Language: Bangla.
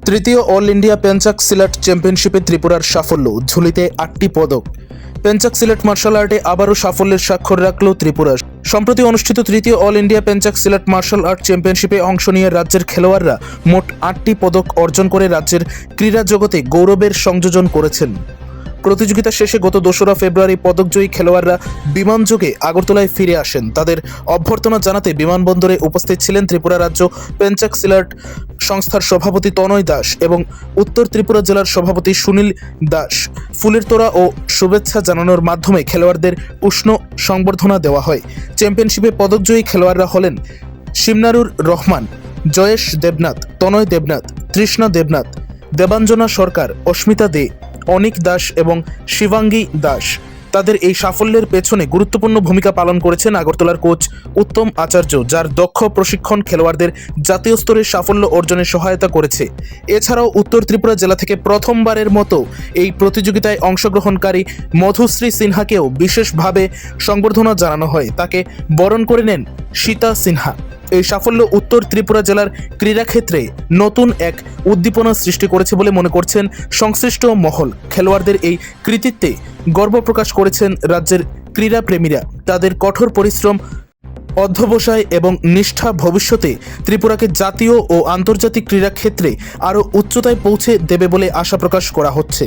তৃতীয় অল ইন্ডিয়া পেঞ্চাক সিলেট চ্যাম্পিয়নশিপে ত্রিপুরার সাফল্য, ঝুলিতে 8টি পদক। পেঞ্চাক সিলেট মার্শাল আর্টে আবারও সাফল্যের স্বাক্ষর রাখল ত্রিপুরা। সম্প্রতি অনুষ্ঠিত তৃতীয় all India pencak silat martial art চ্যাম্পিয়নশিপে অংশ নিয়ে রাজ্যের খেলোয়াড়রা মোট 8টি পদক অর্জন করে রাজ্যের ক্রীড়া জগতে গৌরবের সংযোজন করেছেন। প্রতিযোগিতা শেষে গত 2রা ফেব্রুয়ারি পদকজয়ী খেলোয়াড়রা বিমানযোগে আগরতলায় ফিরে আসেন। তাদের অভ্যর্থনা জানাতে বিমানবন্দরে উপস্থিত ছিলেন ত্রিপুরা রাজ্য পেঞ্চাক সিলেট সংস্থার সভাপতি তনয় দাস এবং উত্তর ত্রিপুরা জেলার সভাপতি সুনীল দাস। ফুলের তোড়া ও শুভেচ্ছা জানানোর মাধ্যমে খেলোয়াড়দের উষ্ণ সংবর্ধনা দেওয়া হয়। চ্যাম্পিয়নশিপে পদকজয়ী খেলোয়াড়রা হলেন শিমনারুর রহমান, জয়েশ দেবনাথ, তনয় দেবনাথ, তৃষ্ণা দেবনাথ, দেবাঞ্জনা সরকার, অস্মিতা দে, অনিক দাস এবং শিবাঙ্গী দাস। তাদের এই সাফল্যের পেছনে গুরুত্বপূর্ণ ভূমিকা পালন করেছেন আগরতলার কোচ উত্তম আচার্য, যার দক্ষ প্রশিক্ষণ খেলোয়াড়দের জাতীয় স্তরে সাফল্য অর্জনে সহায়তা করেছে। এছাড়াও উত্তর ত্রিপুরা জেলা থেকে প্রথমবারের মতো এই প্রতিযোগিতায় অংশগ্রহণকারী মধুশ্রী সিনহাকেও বিশেষভাবে সংবর্ধনা জানানো হয়। তাকে বরণ করে নেন সীতা সিনহা। এই সাফল্য উত্তর ত্রিপুরা জেলার ক্রীড়াক্ষেত্রে নতুন এক উদ্দীপনা সৃষ্টি করেছে বলে মনে করছেন সংশ্লিষ্ট মহল। খেলোয়াড়দের এই কৃতিত্বে গর্ব প্রকাশ করেছেন রাজ্যের ক্রীড়াপ্রেমীরা। তাদের কঠোর পরিশ্রম, অধ্যবসায় এবং নিষ্ঠা ভবিষ্যতে ত্রিপুরাকে জাতীয় ও আন্তর্জাতিক ক্রীড়াক্ষেত্রে আরও উচ্চতায় পৌঁছে দেবে বলে আশা প্রকাশ করা হচ্ছে।